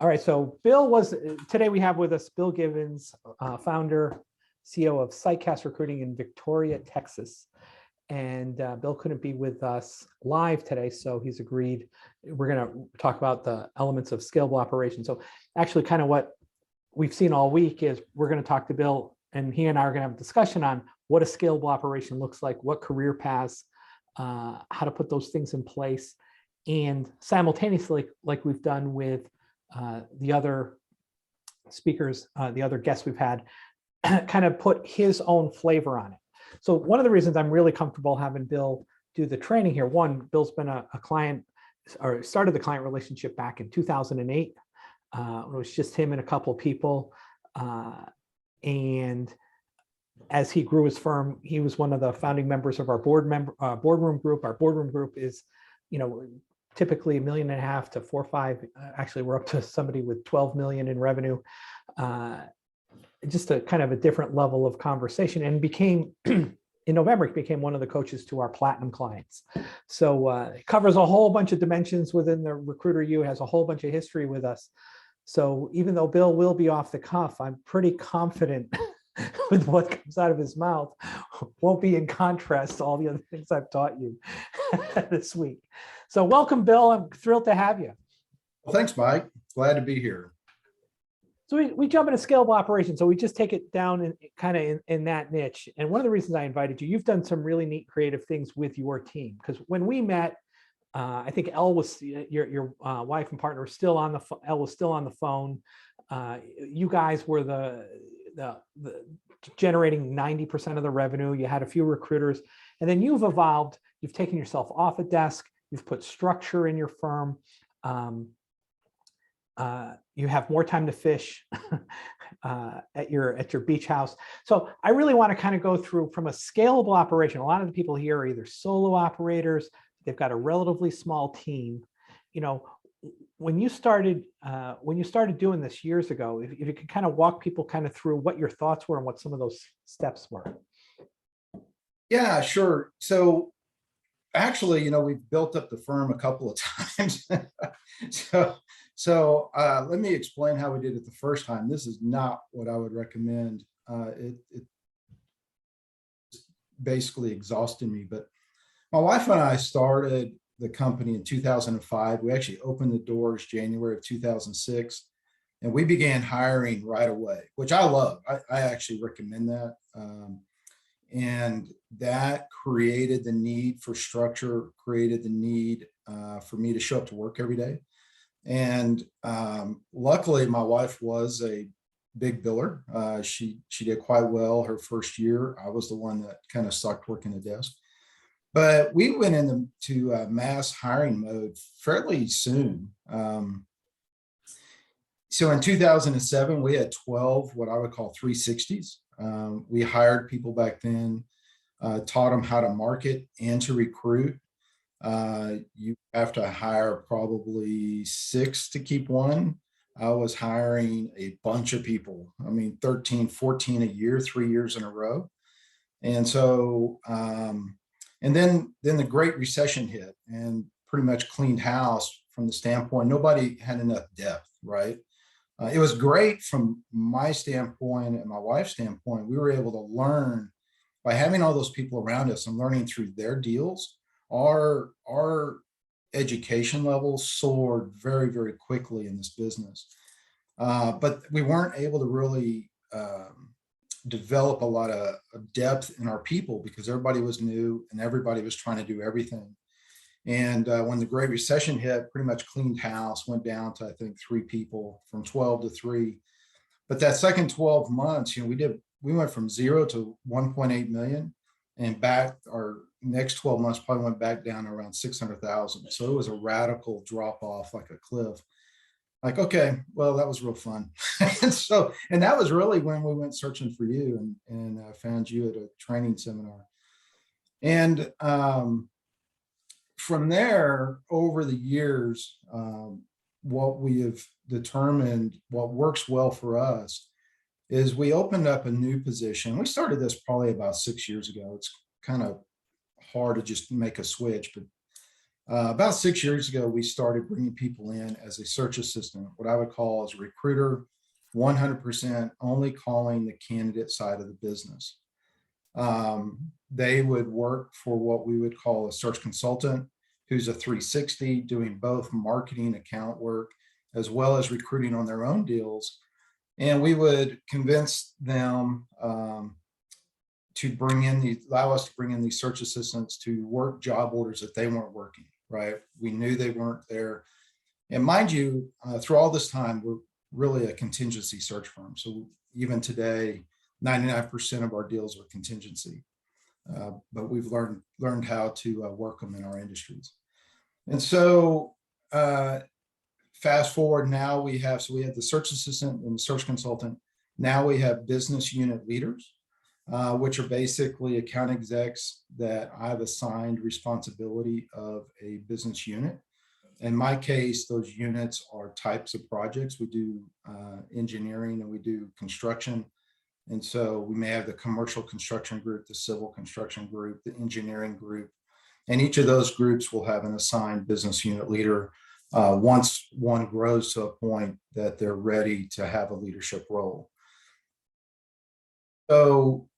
All right, so Bill was, today we have with us Bill Gibbens, founder, CEO of Sitecast Recruiting in Victoria, Texas. And Bill couldn't be with us live today, so he's agreed. We're going to talk about the elements of scalable operations. So actually kind of what we've seen all week is we're going to talk to Bill, and he and I are going to have a discussion on what a scalable operation looks like, what career paths, how to put those things in place, and simultaneously, like we've done with the other speakers, the other guests we've had, kind of put his own flavor on it. So one of the reasons I'm really comfortable having Bill do the training here, one, Bill's been a client, or started the client relationship back in 2008. It was just him and a couple of people. And as he grew his firm, he was one of the founding members of our boardroom group. Our boardroom group is, typically $1.5 million to 4 or 5. Actually, we're up to somebody with 12 million in revenue. Just a kind of a different level of conversation, and became in November, he became one of the coaches to our platinum clients. So it covers a whole bunch of dimensions within the RecruiterU, has a whole bunch of history with us. So even though Bill will be off the cuff, I'm pretty confident with what comes out of his mouth won't be in contrast to all the other things I've taught you this week. So welcome, Bill. I'm thrilled to have you. Well, thanks, Mike. Glad to be here. So we jump into scalable operations. So we just take it down in kind of in that niche. And one of the reasons I invited you, you've done some really neat creative things with your team. Because when we met, I think Elle was your wife and partner was still on the Elle was still on the phone. You guys were the generating 90% of the revenue. You had a few recruiters, and then you've evolved. You've taken yourself off a desk. You've put structure in your firm. You have more time to fish at your beach house. So I really want to kind of go through from a scalable operation. A lot of the people here are either solo operators. They've got a relatively small team. When you started doing this years ago, if you could kind of walk people kind of through what your thoughts were and what some of those steps were. Yeah, sure. So actually, we've built up the firm a couple of times. So let me explain how we did it the first time. This is not what I would recommend. It basically exhausted me. But my wife and I started the company in 2005. We actually opened the doors January of 2006, and we began hiring right away, which I love. I actually recommend that. And that created the need for structure, created the need for me to show up to work every day. And luckily, my wife was a big biller. She did quite well her first year. I was the one that kind of sucked working the desk. But we went into mass hiring mode fairly soon. So in 2007, we had 12 what I would call 360s. We hired people back then, taught them how to market and to recruit. You have to hire probably 6 to keep one. I was hiring a bunch of people. 13, 14 a year, 3 years in a row. And so, and then the Great Recession hit and pretty much cleaned house from the standpoint, nobody had enough depth, right? It was great from my standpoint and my wife's standpoint. We were able to learn by having all those people around us and learning through their deals. Our education levels soared very, very quickly in this business. But we weren't able to really develop a lot of depth in our people because everybody was new and everybody was trying to do everything. And when the Great Recession hit, pretty much cleaned house, went down to, I think, 3 people from 12 to 3. But that second 12 months, we went from 0 to 1.8 million, and back our next 12 months probably went back down to around 600,000. So it was a radical drop off like a cliff. Like, okay, well, that was real fun. and that was really when we went searching for you and found you at a training seminar. And from there, over the years, what we have determined, what works well for us, is we opened up a new position. We started this probably about 6 years ago. It's kind of hard to just make a switch, but About 6 years ago, we started bringing people in as a search assistant, what I would call as a recruiter, 100% only calling the candidate side of the business. They would work for what we would call a search consultant, who's a 360, doing both marketing account work as well as recruiting on their own deals. And we would convince them to allow us to bring in these search assistants to work job orders that they weren't working, right? We knew they weren't there. And mind you, through all this time, we're really a contingency search firm. So even today, 99% of our deals are contingency, but we've learned how to work them in our industries. And so fast forward, now we have the search assistant and the search consultant. Now we have business unit leaders, which are basically account execs that I've assigned responsibility of a business unit. In my case, those units are types of projects. We do engineering and we do construction. And so we may have the commercial construction group, the civil construction group, the engineering group, and each of those groups will have an assigned business unit leader once one grows to a point that they're ready to have a leadership role. So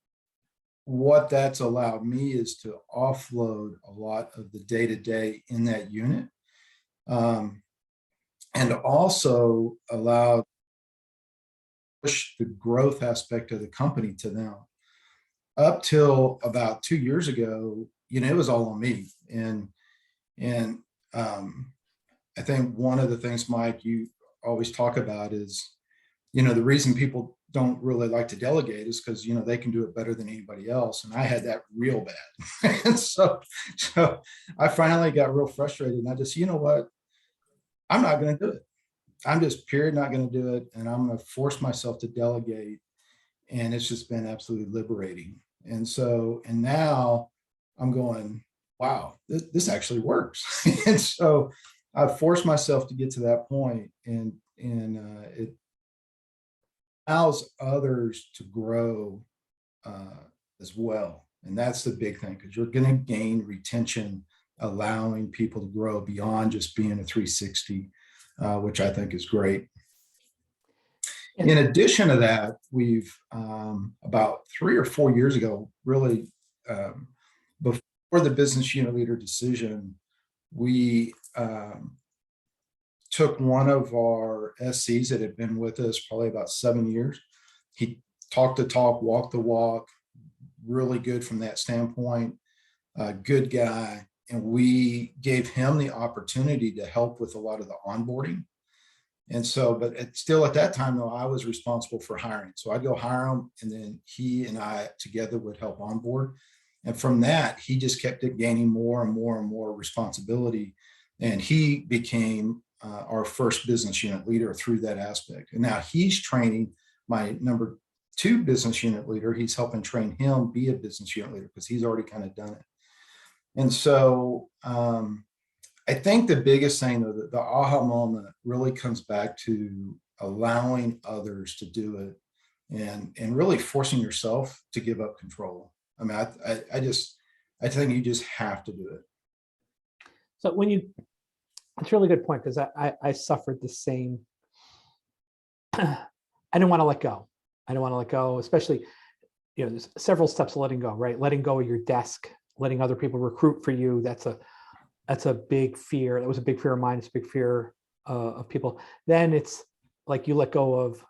what that's allowed me is to offload a lot of the day-to-day in that unit, and also allow push the growth aspect of the company to them. Up till about 2 years ago, it was all on me. And I think one of the things, Mike, you always talk about is, the reason people don't really like to delegate is because, they can do it better than anybody else. And I had that real bad. And so I finally got real frustrated, and I just, you know what, I'm not going to do it. I'm just not going to do it. And I'm going to force myself to delegate. And it's just been absolutely liberating. And now I'm going, wow, this actually works. And so I've forced myself to get to that point, and it allows others to grow as well. And that's the big thing, because you're going to gain retention, allowing people to grow beyond just being a 360, which I think is great. In addition to that, we've about 3 or 4 years ago, really before the business unit leader decision, we took one of our SCs that had been with us probably about 7 years. He talked the talk, walked the walk, really good from that standpoint, good guy. And we gave him the opportunity to help with a lot of the onboarding. And so, but still at that time, though, I was responsible for hiring. So I'd go hire him, and then he and I together would help onboard. And from that, he just kept it gaining more and more and more responsibility. And he became our first business unit leader through that aspect. And now he's training my number 2 business unit leader. He's helping train him be a business unit leader because he's already kind of done it. And so I think the biggest thing, though, the aha moment really comes back to allowing others to do it, and really forcing yourself to give up control. I mean, I think you just have to do it. So it's a really good point, because I suffered the same. I didn't want to let go. I don't want to let go, especially, there's several steps of letting go, right? Letting go of your desk, letting other people recruit for you. That's a big fear. That was a big fear of mine. It's a big fear of people. Then it's like you let go of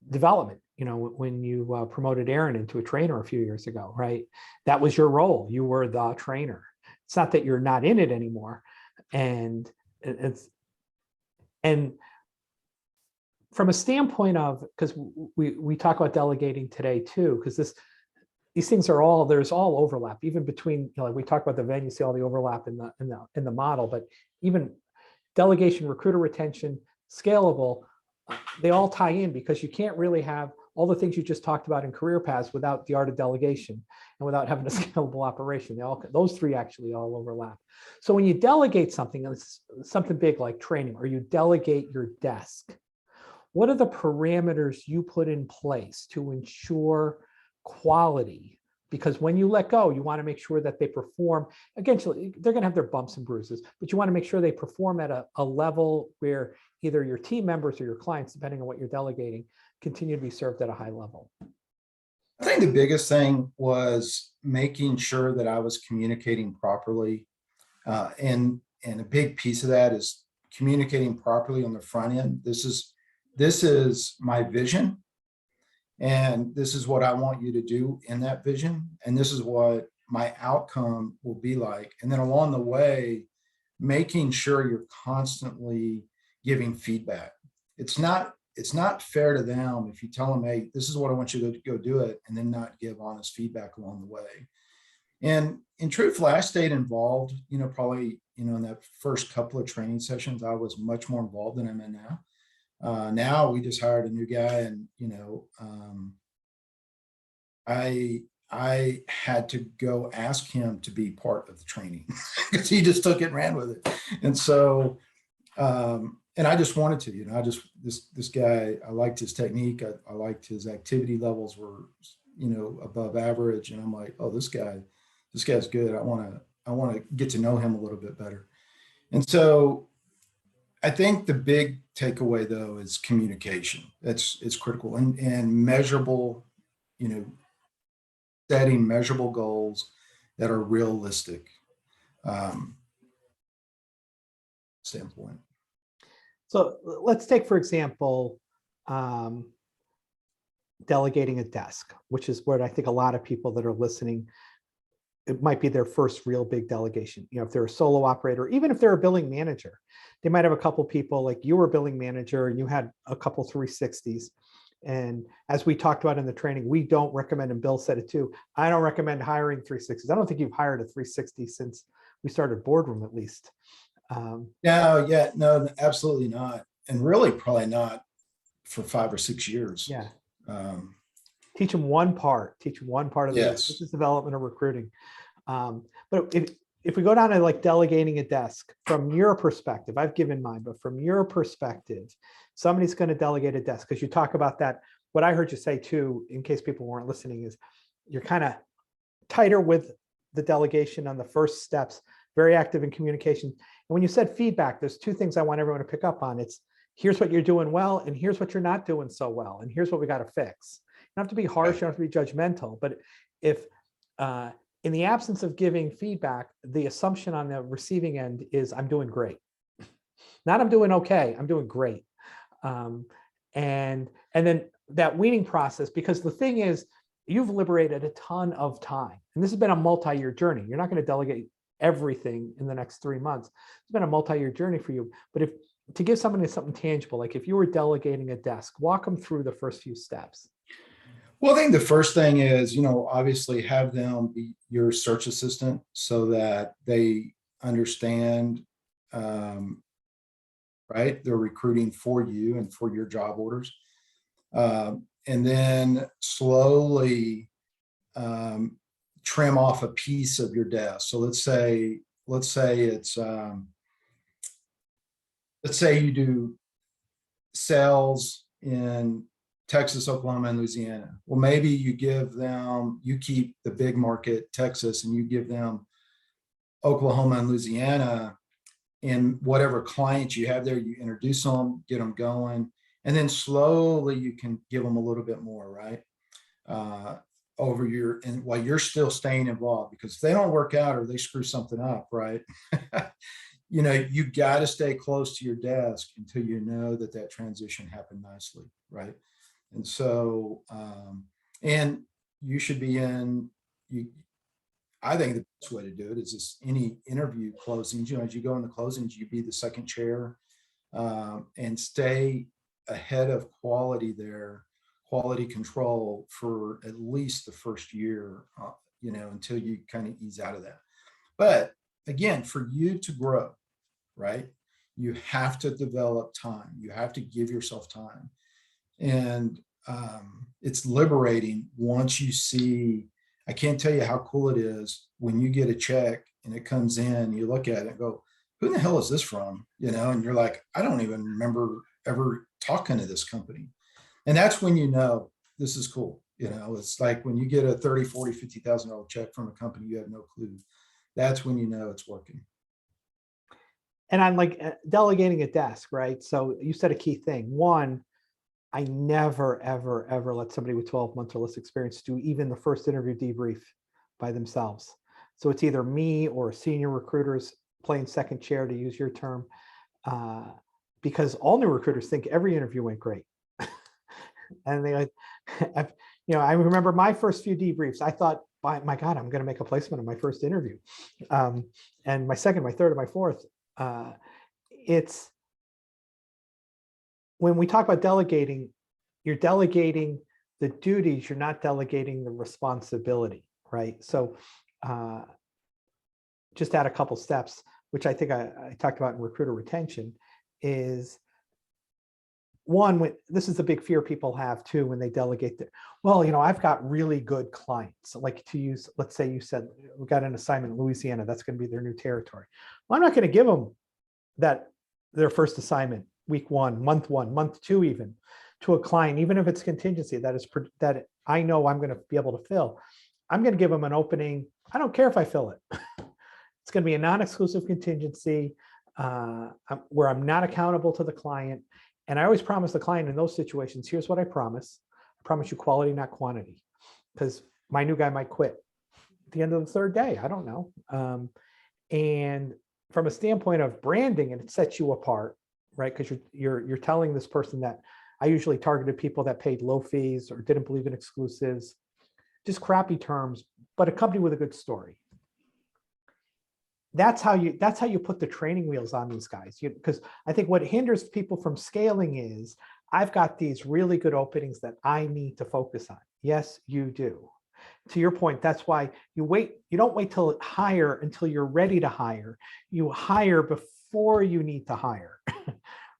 development. When you promoted Aaron into a trainer a few years ago, right? That was your role. You were the trainer. It's not that you're not in it anymore. And from a standpoint of, because we talk about delegating today too, because these things there's all overlap, even between, like we talk about the venue, you see all the overlap in the model, but even delegation, recruiter retention, scalable, they all tie in, because you can't really have all the things you just talked about in career paths without the art of delegation and without having a scalable operation. Those 3 actually all overlap. So when you delegate something, it's something big like training, or you delegate your desk, what are the parameters you put in place to ensure quality because when you let go, you want to make sure that they perform. Again, they're going to have their bumps and bruises, but you want to make sure they perform at a level where either your team members or your clients, depending on what you're delegating, continue to be served at a high level. I think the biggest thing was making sure that I was communicating properly. And a big piece of that is communicating properly on the front end. This is my vision. And this is what I want you to do in that vision. And this is what my outcome will be like. And then along the way, making sure you're constantly giving feedback. It's not fair to them if you tell them, hey, this is what I want you to go do it, and then not give honest feedback along the way. And truthfully, I stayed involved, probably, in that first couple of training sessions, I was much more involved than I'm in now. Now we just hired a new guy, and I had to go ask him to be part of the training because he just took it and ran with it. And so, and I just wanted to, this guy, I liked his technique. I liked his activity levels were, above average. And I'm like, oh, this guy's good. I want to get to know him a little bit better. And so I think the big takeaway though is communication. It's critical and measurable, setting measurable goals that are realistic standpoint. So let's take, for example, delegating a desk, which is what I think a lot of people that are listening, it might be their first real big delegation. If they're a solo operator, even if they're a billing manager, they might have a couple people, like you were a billing manager and you had a couple 360s. And as we talked about in the training, we don't recommend, and Bill said it too, I don't recommend hiring 360s. I don't think you've hired a 360 since we started Boardroom, at least. No, absolutely not. And really probably not for 5 or 6 years. Yeah. Teach them one part of the business development or recruiting. But if we go down to like delegating a desk, from your perspective, I've given mine, but from your perspective, somebody's going to delegate a desk, because you talk about that. What I heard you say too, in case people weren't listening, is you're kind of tighter with the delegation on the first steps, very active in communication. And when you said feedback, there's two things I want everyone to pick up on. It's here's what you're doing well, and here's what you're not doing so well, and here's what we got to fix. You don't have to be harsh, you don't have to be judgmental, but if in the absence of giving feedback, the assumption on the receiving end is I'm doing great. Not I'm doing okay, I'm doing great. And then that weaning process, because the thing is, you've liberated a ton of time, and this has been a multi-year journey. You're not going to delegate everything in the next 3 months. It's been a multi-year journey for you. But to give somebody something tangible, like if you were delegating a desk, walk them through the first few steps. Well, I think the first thing is, obviously have them be your search assistant so that they understand, right? They're recruiting for you and for your job orders. And then slowly trim off a piece of your desk. So let's say it's, let's say you do sales in Texas, Oklahoma, and Louisiana. Well, maybe you keep the big market, Texas, and you give them Oklahoma and Louisiana, and whatever clients you have there, you introduce them, get them going, and then slowly you can give them a little bit more, right? And while you're still staying involved, because if they don't work out or they screw something up, right? You got to stay close to your desk until you know that transition happened nicely, right? And so, and you should be I think the best way to do it is just any interview closings, as you go into closings, you be the second chair, and stay ahead of quality quality control for at least the first year, until you kind of ease out of that. But again, for you to grow, right, you have to develop time. You have to give yourself time. And it's liberating once you see, I can't tell you how cool it is when you get a check and it comes in, you look at it and go, who the hell is this from? And you're like, I don't even remember ever talking to this company. And that's when this is cool. It's like when you get a 30, 40, $50,000 check from a company, you have no clue. That's when you know it's working. And I'm like delegating a desk, right? So you said a key thing. One, I never, ever, ever let somebody with 12 months or less experience do even the first interview debrief by themselves. So it's either me or senior recruiters playing second chair, to use your term, because all new recruiters think every interview went great. And they, I remember my first few debriefs, I thought, my God, I'm going to make a placement in my first interview. And my second, my third, and my fourth. It's when we talk about delegating, you're delegating the duties, you're not delegating the responsibility, right? So just add a couple steps, which I think I talked about in recruiter retention, is one, this is the big fear people have too when they delegate. I've got really good clients. Like, to use, let's say you said we got an assignment in Louisiana, that's going to be their new territory. Well, I'm not going to give them their first assignment, week one, month two, even to a client, even if it's contingency that I know I'm going to be able to fill. I'm going to give them an opening. I don't care if I fill it. It's going to be a non-exclusive contingency where I'm not accountable to the client. And I always promise the client in those situations, here's what I promise. I promise you quality, not quantity, because my new guy might quit at the end of the third day. I don't know. And from a standpoint of branding, and it sets you apart, right? Because you're telling this person that I usually targeted people that paid low fees or didn't believe in exclusives, just crappy terms, but a company with a good story. That's how you put the training wheels on these guys. Because I think what hinders people from scaling is, I've got these really good openings that I need to focus on. Yes, you do. To your point, that's why you don't wait till hire until you're ready to hire. You hire before you need to hire,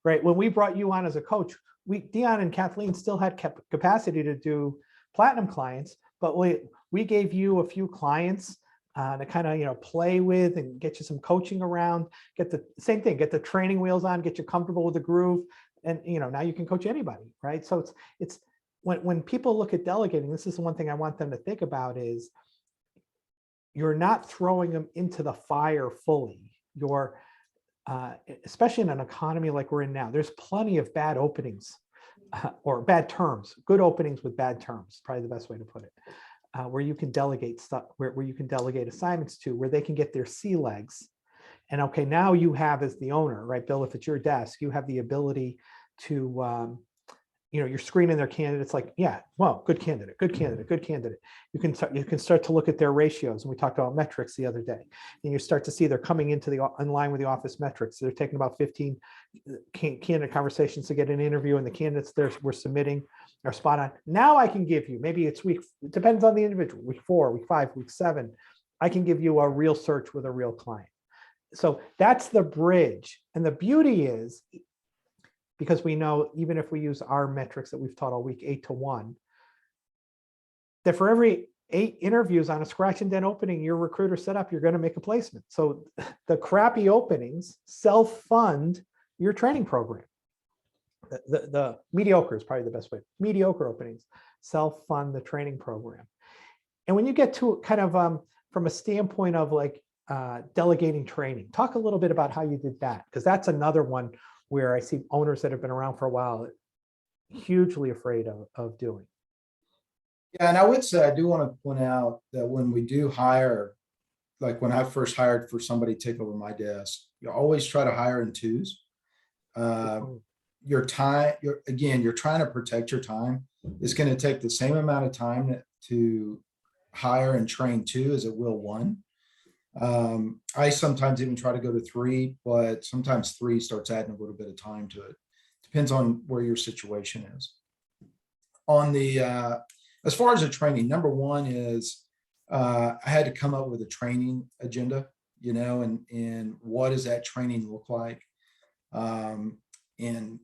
right? When we brought you on as a coach, Dion and Kathleen still had capacity to do platinum clients, but we gave you a few clients to kind of play with and get you some coaching around. Get the training wheels on, get you comfortable with the groove, and now you can coach anybody, right? So it's when people look at delegating, this is the one thing I want them to think about is you're not throwing them into the fire fully. You're especially in an economy like we're in now, there's plenty of bad openings or bad terms, good openings with bad terms, probably the best way to put it. Where you can delegate stuff, where you can delegate assignments to, where they can get their sea legs. And okay, now you have, as the owner, right, Bill, if it's your desk, you have the ability to, you're screening their candidates like, yeah, well, good candidate. You can start to look at their ratios. And we talked about metrics the other day. And you start to see they're coming in line with the office metrics. They're taking about 15 candidate conversations to get an interview, and the candidates we're submitting are spot on. Now I can give you, maybe it's it depends on the individual, week 4, week 5, week 7. I can give you a real search with a real client. So that's the bridge. And the beauty is, because we know, even if we use our metrics that we've taught all week, 8-to-1, that for every 8 interviews on a scratch and dent opening your recruiter set up, you're going to make a placement. So the crappy openings self-fund your training program. The mediocre is probably the best way. Mediocre openings self-fund the training program. And when you get to kind of from a standpoint of like delegating training, talk a little bit about how you did that, because that's another one where I see owners that have been around for a while hugely afraid of doing. Yeah, and I would say, I do want to point out that when we do hire, like when I first hired for somebody to take over my desk, you always try to hire in twos. Your time, you're trying to protect your time. It's going to take the same amount of time to hire and train 2 as it will 1. I sometimes even try to go to 3, but sometimes 3 starts adding a little bit of time to it. Depends on where your situation is. On the as far as the training, number 1 is I had to come up with a training agenda, and what does that training look like? And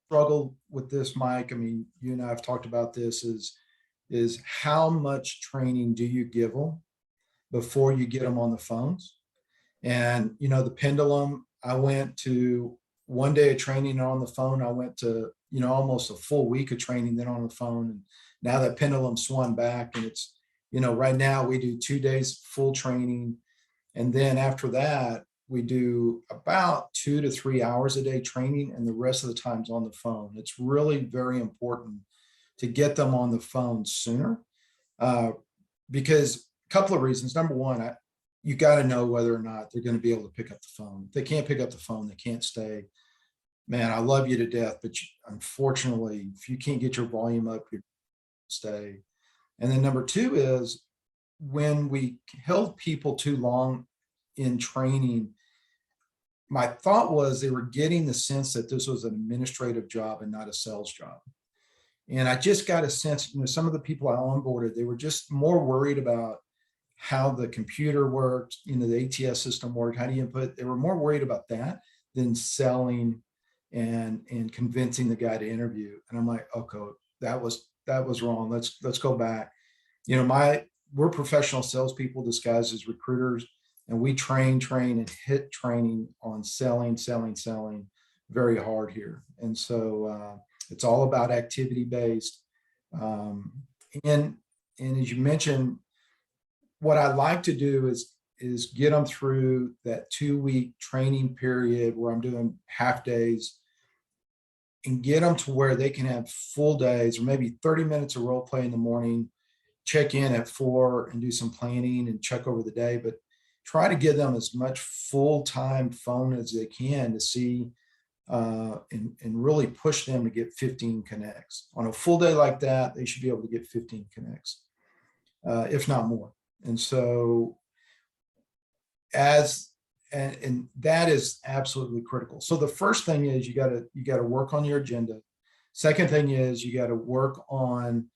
struggle with this, Mike. I mean, you and I have talked about this. Is how much training do you give them before you get them on the phones? And the pendulum, I went to 1 day of training on the phone. I went to almost a full week of training then on the phone, now that pendulum swung back, and it's, right now we do 2 days full training. And then after that, we do about 2 to 3 hours a day training, and the rest of the time's on the phone. It's really very important to get them on the phone sooner, because a couple of reasons. Number one, you got to know whether or not they're going to be able to pick up the phone. If they can't pick up the phone, they can't stay. Man, I love you to death, but unfortunately, if you can't get your volume up, you stay. And then number two is, when we held people too long in training, my thought was they were getting the sense that this was an administrative job and not a sales job. And I just got a sense, some of the people I onboarded, they were just more worried about how the computer worked, the ATS system worked, how do you input. They were more worried about that than selling and convincing the guy to interview. And I'm like, okay, that was wrong. Let's go back. We're professional salespeople disguised as recruiters, and we train and hit training on selling very hard here. And so it's all about activity based. And as you mentioned, what I like to do is get them through that 2-week training period where I'm doing half days, and get them to where they can have full days, or maybe 30 minutes of role play in the morning, check in at 4 and do some planning and check over the day, but try to give them as much full-time phone as they can to see and really push them to get 15 connects. On a full day like that, they should be able to get 15 connects, if not more. And so and that is absolutely critical. So the first thing is you got to work on your agenda. Second thing is you got to work on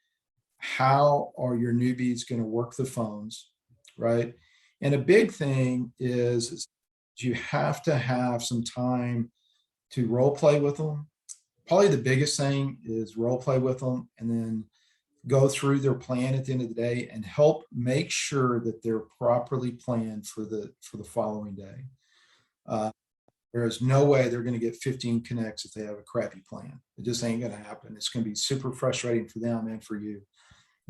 how are your newbies going to work the phones, right? And a big thing is you have to have some time to role play with them. Probably the biggest thing is role play with them, and then go through their plan at the end of the day and help make sure that they're properly planned for the following day. There is no way they're going to get 15 connects if they have a crappy plan. It just ain't going to happen. It's going to be super frustrating for them and for you.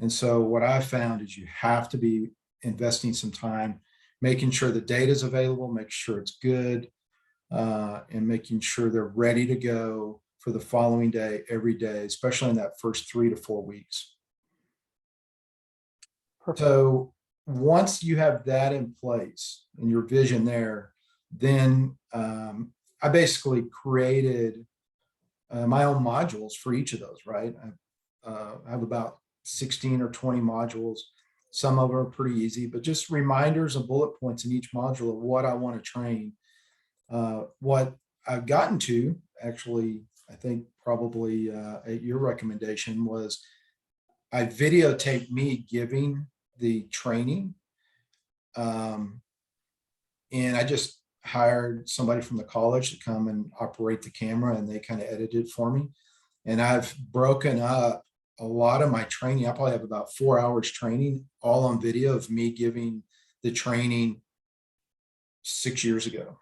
And so what I've found is you have to be investing some time, making sure the data is available, make sure it's good, and making sure they're ready to go for the following day, every day, especially in that first 3 to 4 weeks. Perfect. So once you have that in place and your vision there, then I basically created my own modules for each of those, right? I have about 16 or 20 modules. Some of them are pretty easy, but just reminders and bullet points in each module of what I want to train. What I've gotten to, actually, I think probably at your recommendation, was I videotaped me giving the training. And I just hired somebody from the college to come and operate the camera, and they kind of edited it for me. And I've broken up a lot of my training. I probably have about 4 hours training all on video of me giving the training 6 years ago,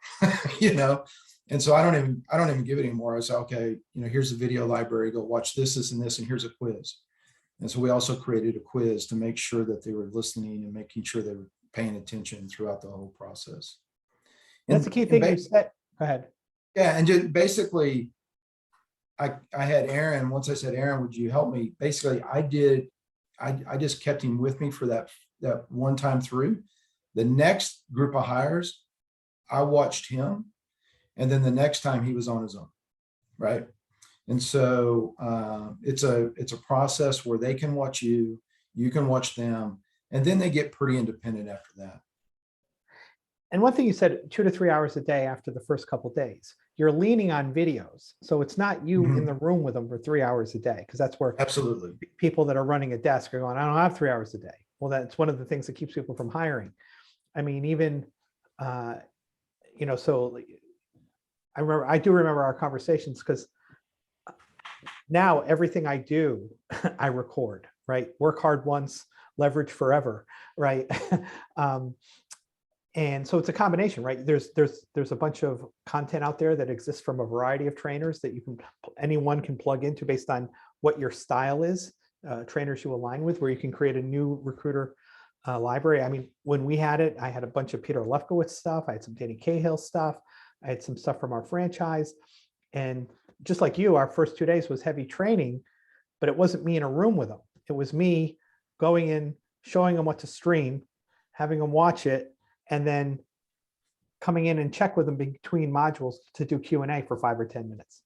And so I don't even give it anymore. I say, okay, here's the video library, go watch this, and this, and here's a quiz. And so we also created a quiz to make sure that they were listening and making sure they were paying attention throughout the whole process. That's the key thing you said. Go ahead. Yeah, and just basically, I had Aaron. Once I said, Aaron, would you help me? Basically, I just kept him with me for that one time through. The next group of hires, I watched him, and then the next time he was on his own, right? And so it's a process where they can watch you, you can watch them, and then they get pretty independent after that. And one thing you said, 2 to 3 hours a day after the first couple of days, you're leaning on videos. So it's not you in the room with them for 3 hours a day, because that's where absolutely people that are running a desk are going, I don't have 3 hours a day. Well, that's one of the things that keeps people from hiring. I mean, even, so I do remember our conversations, because now everything I do, I record, right? Work hard once, leverage forever, right? And so it's a combination, right? There's a bunch of content out there that exists from a variety of trainers that anyone can plug into based on what your style is. trainers you align with, where you can create a new recruiter library. I mean, when we had it, I had a bunch of Peter Lefkowitz stuff. I had some Danny Cahill stuff. I had some stuff from our franchise. And just like you, our first 2 days was heavy training, but it wasn't me in a room with them. It was me going in, showing them what to stream, having them watch it, and then coming in and check with them between modules to do Q&A for 5 or 10 minutes.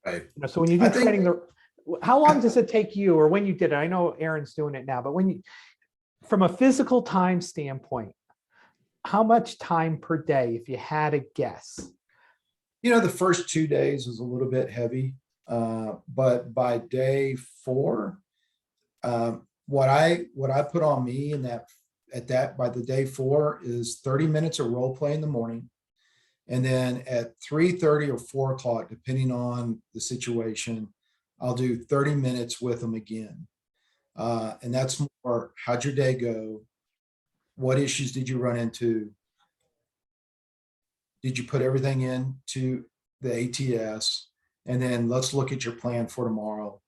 Right. You know, so when you do I think- training, how long does it take you, or when you did it? I know Aaron's doing it now, but when you, from a physical time standpoint, how much time per day, if you had a guess? You know, the first 2 days was a little bit heavy, but by day 4, what I put on me in that by the day 4 is 30 minutes of role play in the morning. And then at 3:30 or 4 o'clock, depending on the situation, I'll do 30 minutes with them again. And that's more, how'd your day go? What issues did you run into? Did you put everything into the ATS? And then let's look at your plan for tomorrow.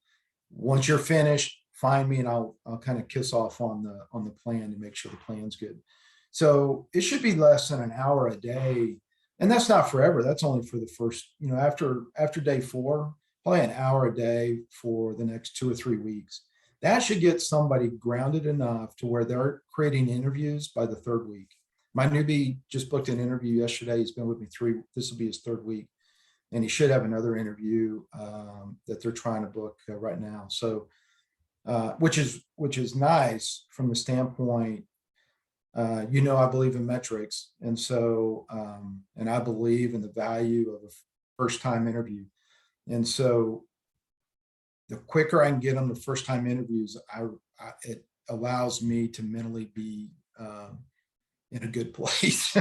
Once you're finished, find me and I'll kind of kiss off on the plan to make sure the plan's good. So it should be less than an hour a day. And that's not forever. That's only for the first, you know, after day 4, probably an hour a day for the next 2 or 3 weeks. That should get somebody grounded enough to where they're creating interviews by the 3rd week. My newbie just booked an interview yesterday. He's been with me this will be his 3rd week. And he should have another interview that they're trying to book right now. So, which is nice from the standpoint, you know, I believe in metrics. And so, and I believe in the value of a first time interview. And so the quicker I can get them the first time interviews, it allows me to mentally be in a good place.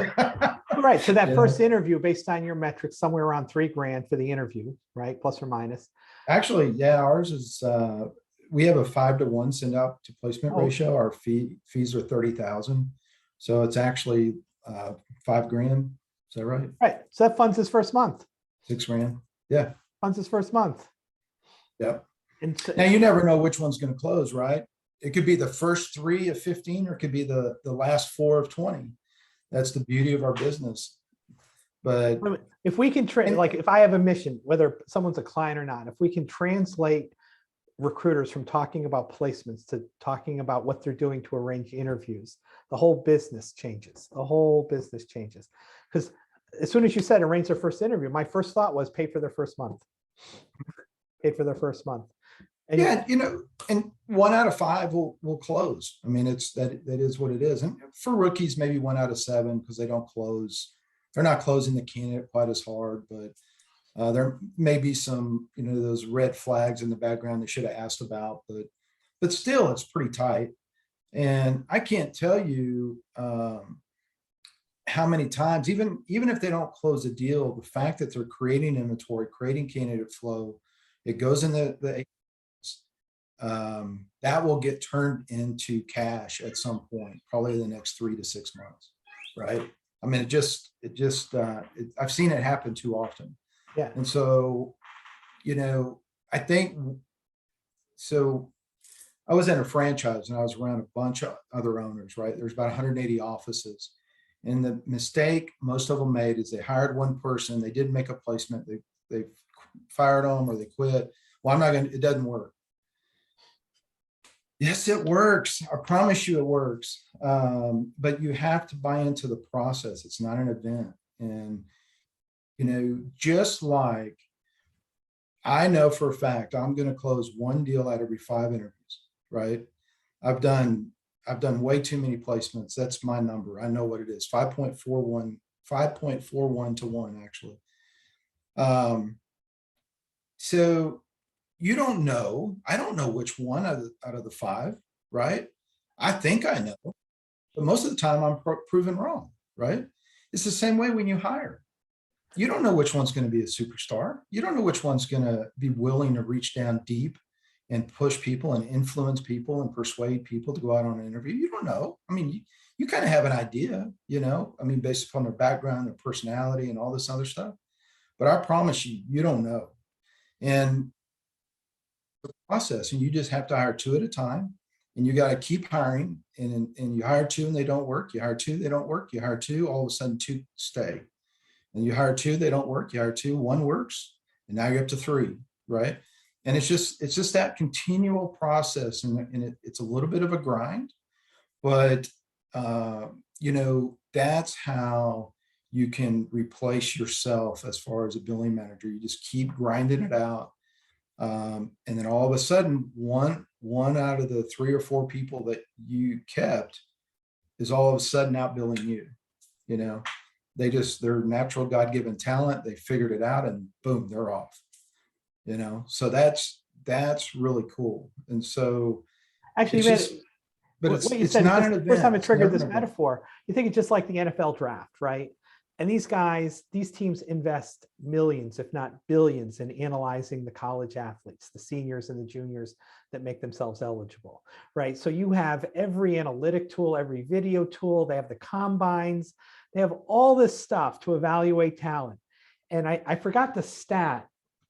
Right. So that Yeah. first interview, based on your metrics, somewhere around $3,000 for the interview, right? Plus or minus. Actually, yeah, ours is, we have a 5-to-1 send out to placement Oh. ratio. Our fees are 30,000. So it's actually $5,000. Is that right? Right. So that funds his first month. $6,000. Yeah. Funds his first month. Yep. And so, Now you never know which one's going to close, right? It could be the first 3 of 15, or it could be the last 4 of 20. That's the beauty of our business. But if we can like if I have a mission, whether someone's a client or not, if we can translate recruiters from talking about placements to talking about what they're doing to arrange interviews, the whole business changes. The whole business changes. Because as soon as you said arrange their first interview, my first thought was pay for their first month. Pay for their first month. And yeah, you know, and 1 out of 5 will close. I mean, that is what it is. And for rookies, maybe 1 out of 7 because they don't close. They're not closing the candidate quite as hard, but there may be some, you know, those red flags in the background they should have asked about, but still it's pretty tight. And I can't tell you how many times, even if they don't close a deal, the fact that they're creating inventory, creating candidate flow, it goes in the that will get turned into cash at some point, probably the next 3 to 6 months, right? I mean, I've seen it happen too often. yeah. And so, you know, I think, so I was in a franchise and I was around a bunch of other owners, right? There's about 180 offices. And the mistake most of them made is they hired one person, they didn't make a placement, they fired them or they quit. Well, it doesn't work. Yes, it works. I promise you it works. But you have to buy into the process. It's not an event. And, you know, just like I know for a fact, I'm going to close 1 deal out every 5 interviews, right? I've done way too many placements. That's my number. I know what it is. 5.41 to 1, actually. So you don't know. I don't know which one out of the 5, right? I think I know, but most of the time I'm proven wrong, right? It's the same way when you hire. You don't know which one's going to be a superstar. You don't know which one's going to be willing to reach down deep and push people and influence people and persuade people to go out on an interview. You don't know. I mean, you kind of have an idea, you know, I mean, based upon their background, their personality and all this other stuff. But I promise you, you don't know. And process, and you just have to hire two at a time, and you got to keep hiring, and you hire two and they don't work, you hire two, they don't work, you hire two, all of a sudden two stay, and you hire two, they don't work, you hire two, one works, and now you're up to three, right? And it's just that continual process, and it's a little bit of a grind, but that's how you can replace yourself as far as a billing manager. You just keep grinding it out. And then all of a sudden, one out of the 3 or 4 people that you kept is all of a sudden outbilling you. They're natural God-given talent. They figured it out, and boom, they're off. So that's really cool. And so Actually, but what you it's said, not just an the event. first time it It's triggered never this an event. metaphor, you think it's just like the NFL draft, right? And these guys, these teams invest millions, if not billions, in analyzing the college athletes, the seniors and the juniors that make themselves eligible, right? So you have every analytic tool, every video tool, they have the combines, they have all this stuff to evaluate talent. And I forgot the stat,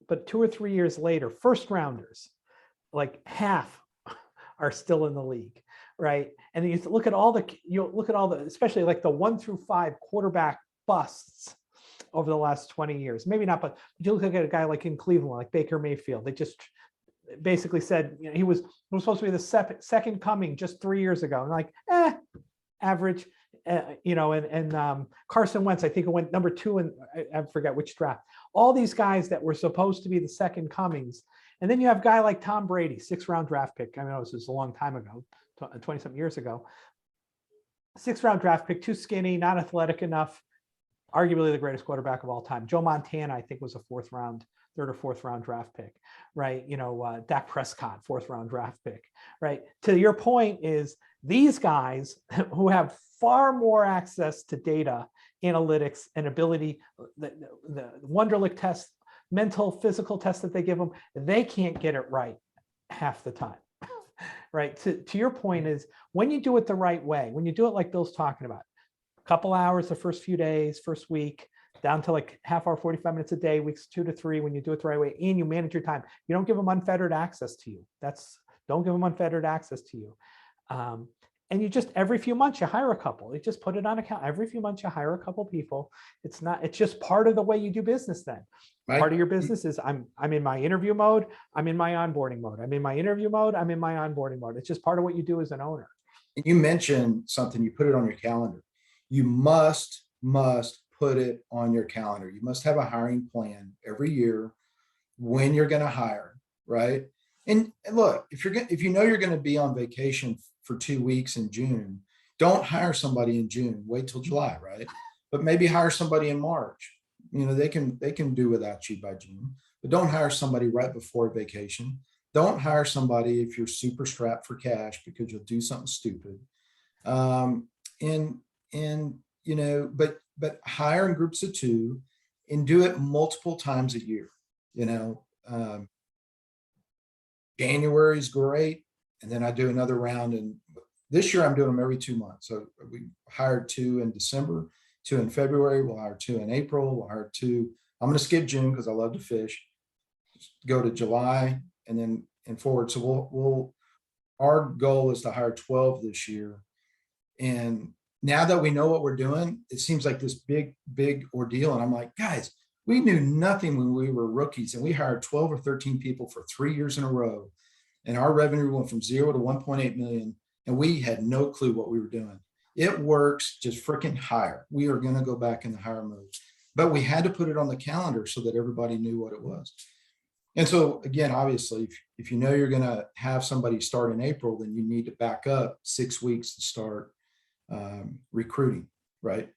but 2 or 3 years later, first rounders, like half are still in the league, right? And you look at all the, especially like the 1 through 5 quarterback busts over the last 20 years. Maybe not, but you look at a guy like in Cleveland, like Baker Mayfield. They just basically said, he was supposed to be the second coming just 3 years ago, and like, average. And Carson Wentz, I think it went number 2, and I forget which draft. All these guys that were supposed to be the second comings. And then you have a guy like Tom Brady, 6th round draft pick. I mean, this was a long time ago, 20-something years ago. 6th round draft pick, too skinny, not athletic enough, arguably the greatest quarterback of all time. Joe Montana, I think, was a 4th round, 3rd or 4th round draft pick, right? Dak Prescott, 4th round draft pick, right? To your point is these guys who have far more access to data, analytics, and ability, the Wonderlic test, mental, physical tests that they give them, they can't get it right half the time, right? To your point is when you do it the right way, when you do it like Bill's talking about, a couple hours the first few days, first week, down to like half hour, 45 minutes a day, weeks 2 to 3, when you do it the right way, and you manage your time, you don't give them unfettered access to you. Don't give them unfettered access to you. And you just, every few months you hire a couple. You just put it on account. Every few months you hire a couple people. It's just part of the way you do business then. Right. Part of your business is I'm in my interview mode, I'm in my onboarding mode. I'm in my interview mode, I'm in my onboarding mode. It's just part of what you do as an owner. You mentioned something, you put it on your calendar. You must put it on your calendar. You must have a hiring plan every year when you're going to hire, right? And look, if you know you're going to be on vacation for 2 weeks in June, don't hire somebody in June. Wait till July, right? But maybe hire somebody in March. They can do without you by June, but don't hire somebody right before vacation. Don't hire somebody if you're super strapped for cash because you'll do something stupid. But hire in groups of 2 and do it multiple times a year. January is great. And then I do another round. And this year I'm doing them every 2 months. So we hired 2 in December, 2 in February. We'll hire 2 in April. We'll hire 2. I'm going to skip June because I love to fish. Go to July and then forward. So our goal is to hire 12 this year. And now that we know what we're doing, it seems like this big ordeal. And I'm like, guys, we knew nothing when we were rookies, and we hired 12 or 13 people for 3 years in a row. And our revenue went from 0 to 1.8 million. And we had no clue what we were doing. It works. Just freaking hire. We are going to go back in the hire mode, but we had to put it on the calendar so that everybody knew what it was. And so again, obviously, if you know you're going to have somebody start in April, then you need to back up 6 weeks to start recruiting, right?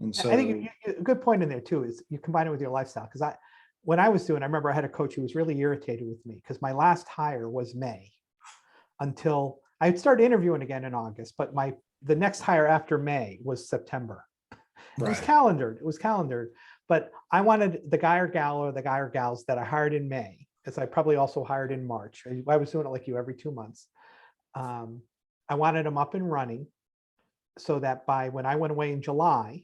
And so I think a good point in there too is you combine it with your lifestyle. Because when I was doing, I remember I had a coach who was really irritated with me because my last hire was May until I had started interviewing again in August, but the next hire after May was September. Right. It was calendared, but I wanted the guy or gals that I hired in May, because I probably also hired in March. I was doing it like you every 2 months. I wanted them up and running so that by when I went away in July,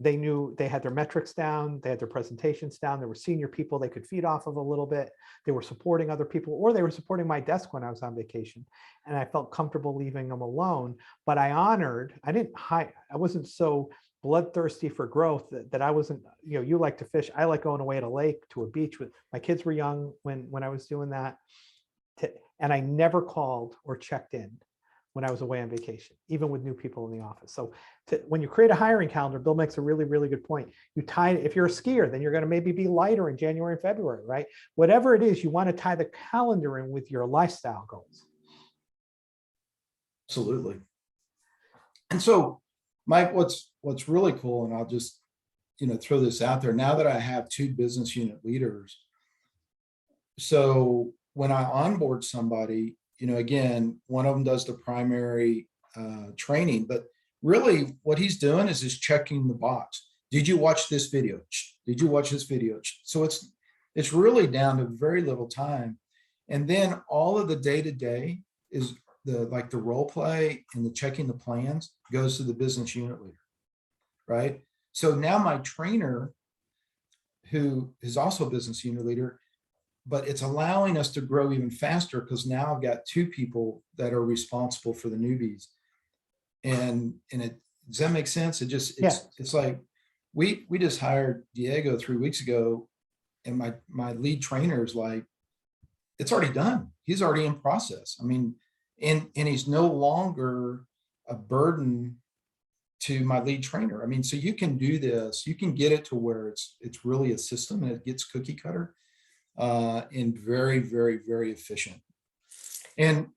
they knew they had their metrics down, they had their presentations down, there were senior people they could feed off of a little bit, they were supporting other people, or they were supporting my desk when I was on vacation. And I felt comfortable leaving them alone, but I didn't hide, I wasn't so bloodthirsty for growth that I wasn't, you like to fish, I like going away at a lake, to a beach. With my kids were young when I was doing that. And I never called or checked in when I was away on vacation, even with new people in the office. So when you create a hiring calendar, Bill makes a really, really good point. You tie, if you're a skier, then you're going to maybe be lighter in January and February, right? Whatever it is, you want to tie the calendar in with your lifestyle goals. Absolutely. And so, Mike, what's really cool, and I'll just, throw this out there, now that I have 2 business unit leaders, so when I onboard somebody, again, one of them does the primary training, but really what he's doing is just checking the box. Did you watch this video? Did you watch this video? So it's really down to very little time. And then all of the day-to-day is the role play and the checking the plans goes to the business unit leader, right? So now my trainer, who is also a business unit leader, but it's allowing us to grow even faster because now I've got 2 people that are responsible for the newbies. And does that make sense? It's like we just hired Diego 3 weeks ago, and my lead trainer is like, it's already done. He's already in process. I mean, and he's no longer a burden to my lead trainer. I mean, so you can do this, you can get it to where it's really a system and it gets cookie cutter. And very, very, very efficient. And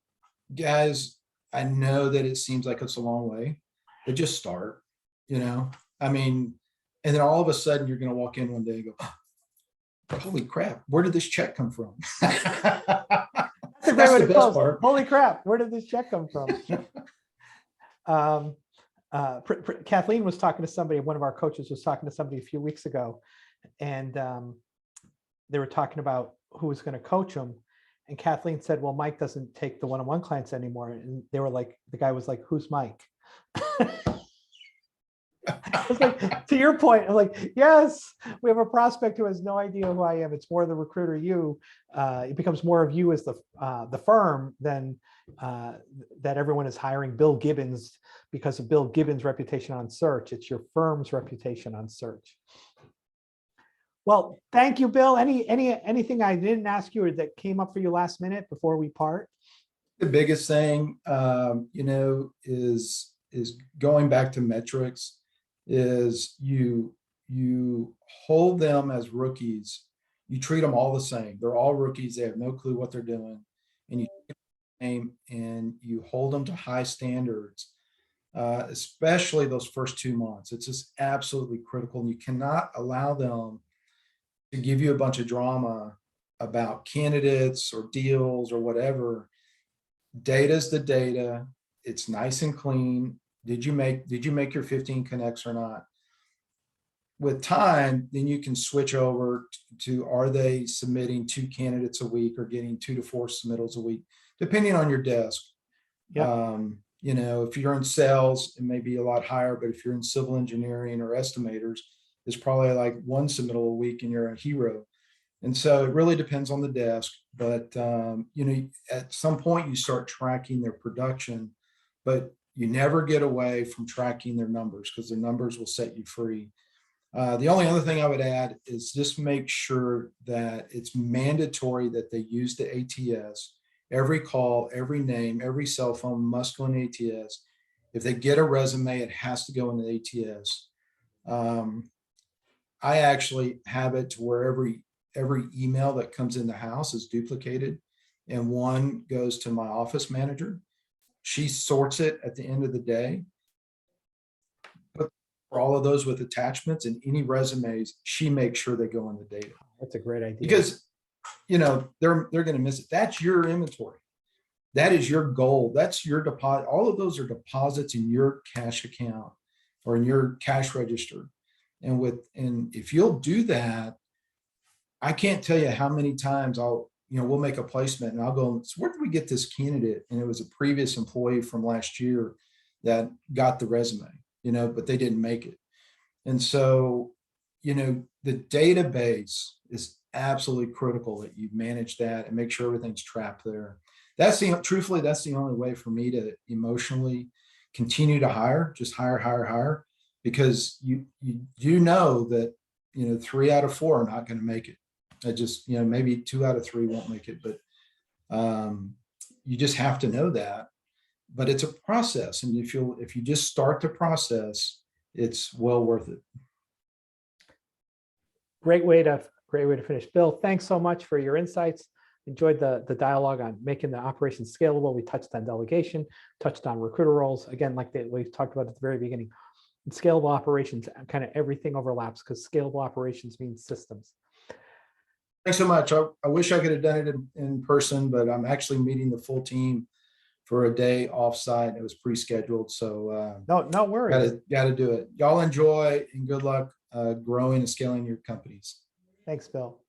guys, I know that it seems like it's a long way, but just start, I mean, and then all of a sudden you're going to walk in one day and go, oh, holy crap, where did this check come from? That's a great way to close. Holy crap, where did this check come from? Kathleen was talking to somebody, one of our coaches was talking to somebody a few weeks ago, and they were talking about who was going to coach them. And Kathleen said, well, Mike doesn't take the one-on-one clients anymore. And they were like, the guy was like, who's Mike? It's like, to your point, I'm like, yes, we have a prospect who has no idea who I am. It's more the RecruiterU. It becomes more of you as the firm than that everyone is hiring Bill Gibbens because of Bill Gibbens' reputation on search. It's your firm's reputation on search. Well, thank you, Bill. Anything I didn't ask you or that came up for you last minute before we part? The biggest thing, is going back to metrics. Is you hold them as rookies. You treat them all the same. They're all rookies. They have no clue what they're doing, and you name and you hold them to high standards, especially those first 2 months. It's just absolutely critical, and you cannot allow them to give you a bunch of drama about candidates or deals or whatever. Data's the data. It's nice and clean. Did you make your 15 connects or not? With time, then you can switch over to are they submitting 2 candidates a week or getting 2 to 4 submittals a week, depending on your desk. Yeah. If you're in sales, it may be a lot higher, but if you're in civil engineering or estimators, it's probably like 1 submittal a week and you're a hero. And so it really depends on the desk, but at some point you start tracking their production, but you never get away from tracking their numbers because the numbers will set you free. The only other thing I would add is just make sure that it's mandatory that they use the ATS. Every call, every name, every cell phone must go in the ATS. If they get a resume, it has to go in the ATS. I actually have it to where every email that comes in the house is duplicated, and one goes to my office manager. She sorts it at the end of the day. But for all of those with attachments and any resumes, she makes sure they go in the data. That's a great idea. Because they're going to miss it. That's your inventory. That is your goal. That's your deposit. All of those are deposits in your cash account or in your cash register. And if you'll do that, I can't tell you how many times we'll make a placement and I'll go, so where did we get this candidate? And it was a previous employee from last year that got the resume, but they didn't make it. And so, the database is absolutely critical that you manage that and make sure everything's trapped there. Truthfully, that's the only way for me to emotionally continue to hire, just hire, because you do know that, 3 out of 4 are not going to make it. I just, maybe 2 out of 3 won't make it, but you just have to know that. But it's a process. And if you just start the process, it's well worth it. Great way to finish. Bill, thanks so much for your insights. Enjoyed the dialogue on making the operation scalable. We touched on delegation, touched on recruiter roles. Again, like we talked about at the very beginning, in scalable operations, kind of everything overlaps because scalable operations means systems. Thanks so much. I wish I could have done it in person, but I'm actually meeting the full team for a day offsite. It was pre-scheduled. So no worries. Got to do it. Y'all enjoy and good luck growing and scaling your companies. Thanks, Bill.